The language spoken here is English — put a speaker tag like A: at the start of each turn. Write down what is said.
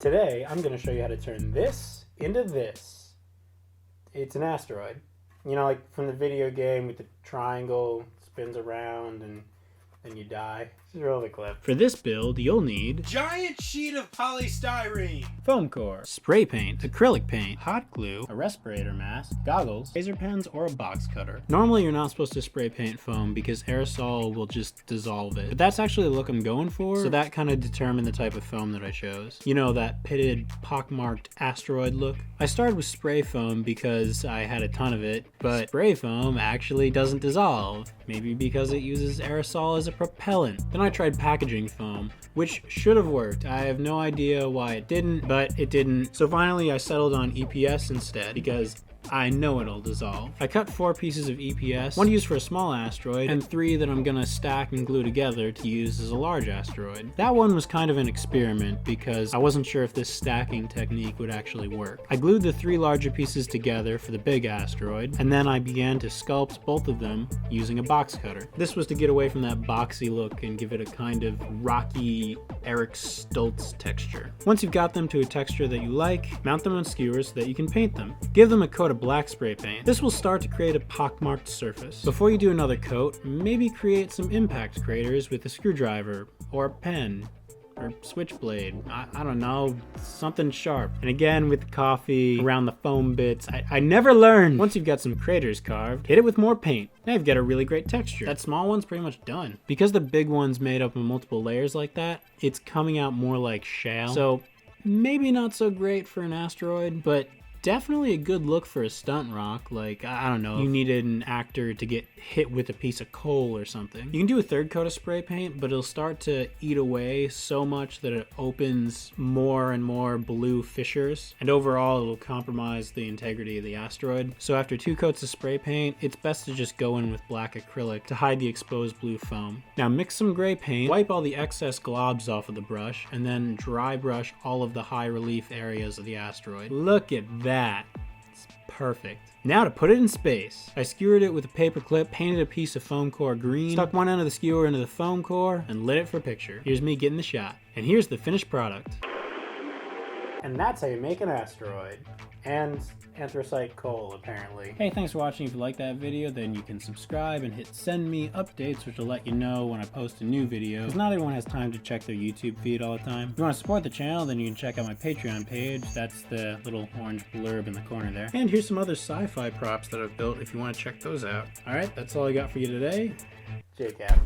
A: Today, I'm going to show you how to turn this into this. It's an asteroid. You know, like from the video game with the triangle, spins around and then you die. Just roll the clip. For this build, you'll need
B: giant sheet of polystyrene,
A: foam core, spray paint, acrylic paint, hot glue, a respirator mask, goggles, laser pens, or a box cutter. Normally you're not supposed to spray paint foam because aerosol will just dissolve it, but that's actually the look I'm going for, so that kind of determined the type of foam that I chose. You know, that pitted, pockmarked asteroid look? I started with spray foam because I had a ton of it, but spray foam actually doesn't dissolve, maybe because it uses aerosol as a propellant. Then I tried packaging foam, which should have worked. I have no idea why it didn't, but it didn't. So finally I settled on EPS instead because I know it'll dissolve. I cut 4 pieces of EPS, one used for a small asteroid, and 3 that I'm gonna stack and glue together to use as a large asteroid. That one was kind of an experiment because I wasn't sure if this stacking technique would actually work. I glued the 3 larger pieces together for the big asteroid, and then I began to sculpt both of them using a box cutter. This was to get away from that boxy look and give it a kind of rocky Eric Stoltz texture. Once you've got them to a texture that you like, mount them on skewers so that you can paint them. Give them a coat of black spray paint. This will start to create a pockmarked surface. Before you do another coat, maybe create some impact craters with a screwdriver or a pen or switchblade. I don't know, something sharp. And again, with the coffee around the foam bits, I never learned. Once you've got some craters carved, hit it with more paint. Now you've got a really great texture. That small one's pretty much done. Because the big one's made up of multiple layers like that, it's coming out more like shale. So maybe not so great for an asteroid, but definitely a good look for a stunt rock. Like, I don't know, you needed an actor to get hit with a piece of coal or something. You can do a 3rd coat of spray paint, but it'll start to eat away so much that it opens more and more blue fissures, and overall it'll compromise the integrity of the asteroid. So after 2 coats of spray paint, it's best to just go in with black acrylic to hide the exposed blue foam. Now mix some gray paint, wipe all the excess globs off of the brush, and then dry brush all of the high relief areas of the asteroid. Look at that. It's perfect. Now to put it in space. I skewered it with a paper clip, painted a piece of foam core green, stuck one end of the skewer into the foam core, and lit it for a picture. Here's me getting the shot. And here's the finished product. And that's how you make an asteroid. And anthracite coal, apparently. Hey, thanks for watching. If you like that video, then you can subscribe and hit send me updates, which will let you know when I post a new video, because not everyone has time to check their YouTube feed all the time. If you want to support the channel, then you can check out my Patreon page. That's the little orange blurb in the corner there. And here's some other sci-fi props that I've built if you want to check those out. Alright, that's all I got for you today. Jake out.